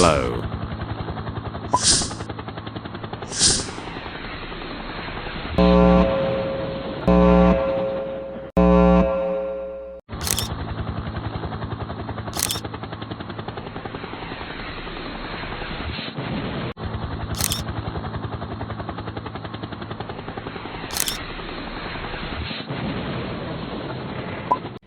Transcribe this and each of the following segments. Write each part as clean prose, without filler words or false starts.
Hello.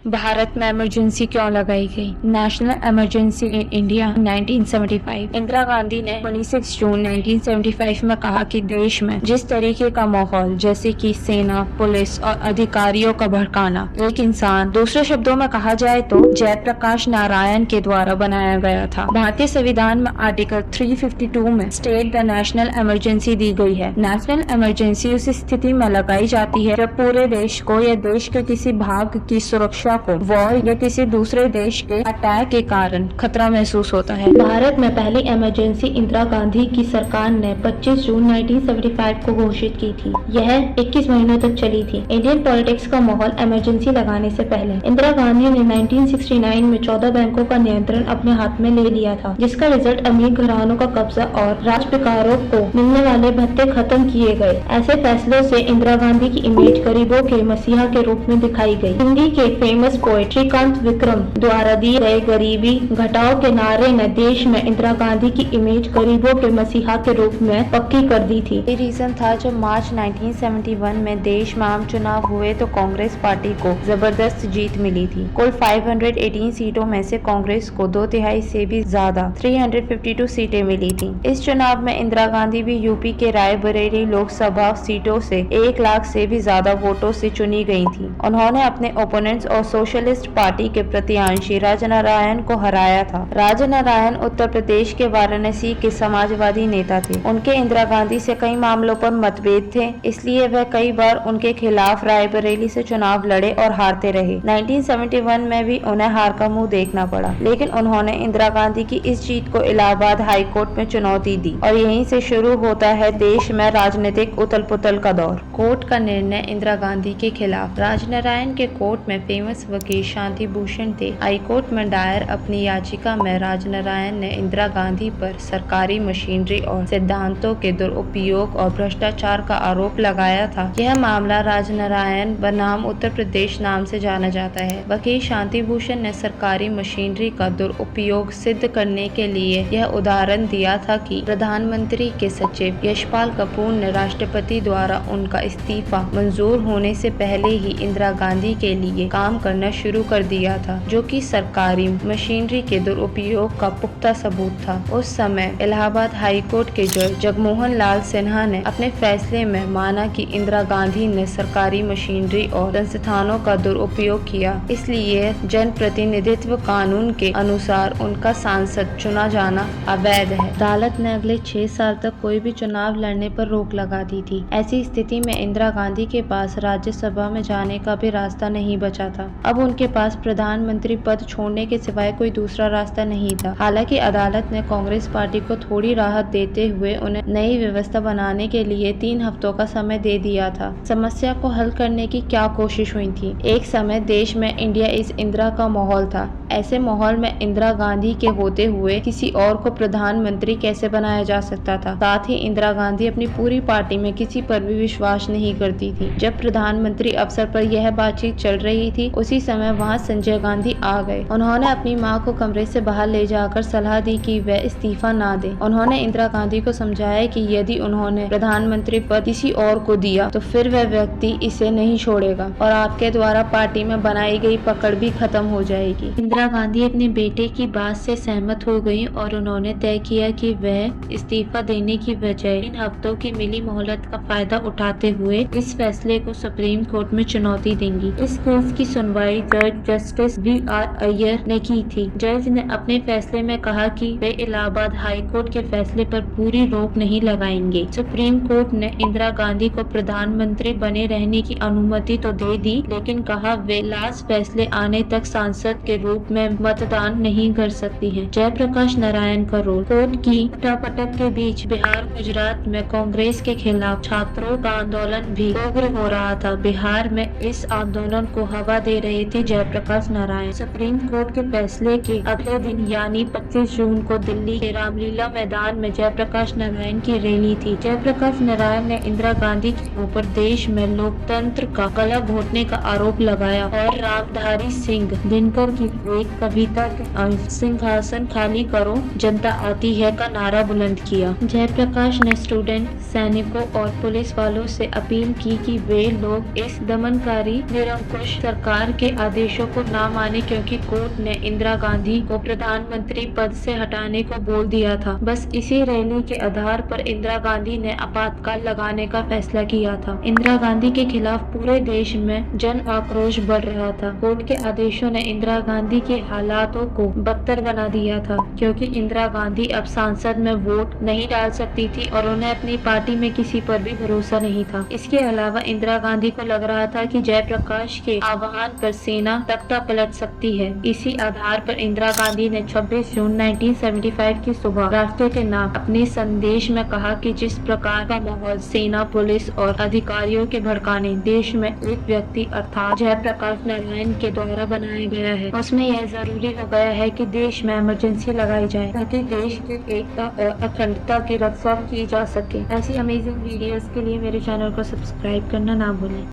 Bharat में emergency क्यों लगाई गई? National emergency in India 1975। Indira Gandhi ने 26 जून 1975 में कहा कि देश में जिस तरीके का माहौल, जैसे कि सेना, पुलिस और अधिकारियों का भड़काना, एक इंसान, दूसरे शब्दों में कहा जाए तो जयप्रकाश नारायण के द्वारा बनाया गया था। भारतीय संविधान में आर्टिकल 352 में स्टेट द नेशनल इमरजेंसी दी गई है। नेशनल इमरजेंसी उस स्थिति में लगाई जाती है जब पूरे देश को या देश के किसी भाग की सुरक्षा को वॉर या किसी दूसरे देश के अटैक के कारण खतरा महसूस होता है। भारत में पहली इमरजेंसी इंदिरा गांधी की सरकार ने 25 जून 1975 को घोषित की थी। यह 21 महीनों तक चली थी। इंडियन पॉलिटिक्स का माहौल इमरजेंसी लगाने से पहले इंदिरा गांधी ने 1969 में 14 बैंकों का नियंत्रण अपने हाथ में ले लिया था, जिसका रिजल्ट अमीर घरानों का कब्जा और राजपिकारों को मिलने वाले भत्ते खत्म किए गए। ऐसे फैसलों से इंदिरा गांधी की इमेज गरीबों के मसीहा के रूप में दिखाई गई। हिंदी के फेमस पोएट श्रीकांत विक्रम द्वारा दिए गए गरीबी घटाओ के नारे ने देश में इंदिरा गांधी की इमेज गरीबों के मसीहा के रूप में पक्की कर दी थी। ये रीजन था जब मार्च 1971 में देश में आम चुनाव हुए तो कांग्रेस पार्टी को जबरदस्त जीत मिली थी। कुल 518 सीटों में से कांग्रेस को 2/3 से भी ज्यादा 352 सीटें मिली थी। इस चुनाव में इंदिरा गांधी भी यूपी के रायबरेली लोकसभा सीटों से 1 लाख से भी ज्यादा वोटों से चुनी गई थी। उन्होंने अपने ओपोनेंट्स और सोशलिस्ट पार्टी के प्रत्याशी राजनारायण को हराया था। राजनारायण उत्तर प्रदेश के वाराणसी के समाजवादी नेता थे। उनके इंदिरा गांधी से कई मामलों पर मतभेद थे, इसलिए वह कई बार उनके खिलाफ रायबरेली से चुनाव लड़े और हारते रहे। 1971 में भी उन्हें हार का मुंह देखना पड़ा, लेकिन उन्होंने इंदिरा गांधी की इस जीत को इलाहाबाद हाई कोर्ट में चुनौती दी और यहीं से शुरू होता है देश में राजनीतिक उथल पुथल का दौर। कोर्ट का निर्णय इंदिरा गांधी के खिलाफ। राजनारायण के कोर्ट में फेमस वकील शांति भूषण थे। हाई कोर्ट में दायर अपनी याचिका में राजनारायण ने इंदिरा गांधी पर सरकारी मशीनरी और सिद्धांतों के दुरुपयोग और भ्रष्टाचार का आरोप लगाया था। यह मामला राजनारायण बनाम उत्तर प्रदेश नाम से जाना जाता है। वकील शांति भूषण ने सरकारी मशीनरी का दुरुपयोग सिद्ध करने के लिए यह उदाहरण दिया था कि प्रधानमंत्री के सचिव यशपाल कपूर ने राष्ट्रपति द्वारा उनका इस्तीफा मंजूर होने से पहले ही इंदिरा गांधी के लिए काम करना शुरू कर दिया था, जो कि सरकारी मशीनरी के दुरुपयोग का पुख्ता सबूत था। उस समय इलाहाबाद हाई कोर्ट के जज जगमोहन लाल सिन्हा ने अपने फैसले में माना कि इंदिरा गांधी ने सरकारी मशीनरी और संस्थानों का दुरुपयोग किया, इसलिए जन प्रतिनिधित्व कानून के अनुसार उनका सांसद चुना जाना अवैध है। अदालत ने अगले 6 साल तक कोई भी चुनाव लड़ने पर रोक लगा दी थी। ऐसी स्थिति में इंदिरा गांधी के पास राज्यसभा में जाने का भी रास्ता नहीं बचा था। अब उनके पास प्रधानमंत्री पद छोड़ने के सिवाय कोई दूसरा रास्ता नहीं था। हालांकि अदालत ने कांग्रेस पार्टी को थोड़ी राहत देते हुए उन्हें नई व्यवस्था बनाने के लिए 3 हफ्तों का समय दे दिया था। समस्या को हल करने की क्या कोशिश हुई थी? एक समय देश में इंडिया इज इंदिरा का माहौल था। ऐसे माहौल में इंदिरा गांधी के होते हुए किसी और को प्रधानमंत्री कैसे बनाया जा सकता था? साथ ही इंदिरा गांधी अपनी पूरी पार्टी में किसी पर भी विश्वास नहीं करती थी। जब प्रधानमंत्री अवसर पर यह बातचीत चल रही थी, उसी समय वहां संजय गांधी आ गए। उन्होंने अपनी मां को कमरे से बाहर ले जाकर सलाह दी कि वह इस्तीफा ना दे। उन्होंने इंदिरा गांधी को समझाया कि यदि उन्होंने प्रधानमंत्री पद किसी और को दिया तो फिर वह व्यक्ति इसे नहीं छोड़ेगा और आपके द्वारा पार्टी में बनाई गई पकड़ भी खत्म हो जाएगी। इंदिरा गांधी अपने बेटे की बात से सहमत हो गई और उन्होंने तय किया कि वह इस्तीफा देने की बजाय इन हफ्तों की मिली मोहलत का फायदा उठाते हुए इस फैसले को सुप्रीम कोर्ट में चुनौती देंगी। इस केस की सुनवाई जज जस्टिस BR अय्यर ने की थी। जज ने अपने फैसले में कहा कि वे इलाहाबाद हाई कोर्ट के फैसले पर पूरी रोक नहीं लगाएंगे। सुप्रीम कोर्ट ने इंदिरा गांधी को प्रधानमंत्री बने रहने की अनुमति तो दे दी, लेकिन कहा वे लास्ट फैसले आने तक सांसद के रूप में मतदान नहीं कर सकती हैं। जयप्रकाश नारायण का रोल। कोर्ट की पटापटक के बीच बिहार गुजरात में कांग्रेस के खिलाफ छात्रों का आंदोलन भी उग्र हो रहा था। बिहार में इस आंदोलन को हवा दे रहे थे जयप्रकाश नारायण। सुप्रीम कोर्ट के फैसले के अगले दिन यानी 25 जून को दिल्ली के रामलीला मैदान में जयप्रकाश नारायण की रैली थी। जयप्रकाश नारायण ने इंदिरा गांधी के ऊपर देश में लोकतंत्र का गला घोटने का आरोप लगाया और रामधारी सिंह दिनकर की एक कविता के सिंहासन खाली करो जनता आती है का नारा बुलंद किया। जयप्रकाश ने स्टूडेंट, सैनिकों और पुलिस वालों से अपील की कि वे लोग इस दमनकारी निरंकुश सरकार के आदेशों को न माने, क्योंकि कोर्ट ने इंदिरा गांधी को प्रधानमंत्री पद से हटाने को बोल दिया था। बस इसी रैली के आधार पर इंदिरा गांधी ने आपातकाल लगाने का फैसला किया था। इंदिरा गांधी के खिलाफ पूरे देश में जन आक्रोश बढ़ रहा था। कोर्ट के आदेशों ने इंदिरा गांधी के हालातों को बदतर बना दिया था, क्योंकि इंदिरा गांधी अब संसद में वोट नहीं डाल सकती थी और उन्हें अपनी पार्टी में किसी पर भी भरोसा नहीं था। इसके अलावा इंदिरा गांधी को लग रहा था कि जयप्रकाश के आह्वान पर सेना तख्ता पलट सकती है। इसी आधार पर इंदिरा गांधी ने 26 जून 1975 की सुबह राष्ट्र के नाम अपने संदेश में कहा कि जिस प्रकार का माहौल सेना, पुलिस और अधिकारियों के भड़काने देश में एक व्यक्ति अर्थात जयप्रकाश नारायण के द्वारा बनाया गया है, उसमें यह जरूरी हो गया है कि देश में इमरजेंसी लगाई जाए ताकि देश की एकता और अखंडता की रक्षा की जा सके। ऐसी अमेजिंग वीडियोस के लिए मेरे चैनल को सब्सक्राइब करना ना भूलें।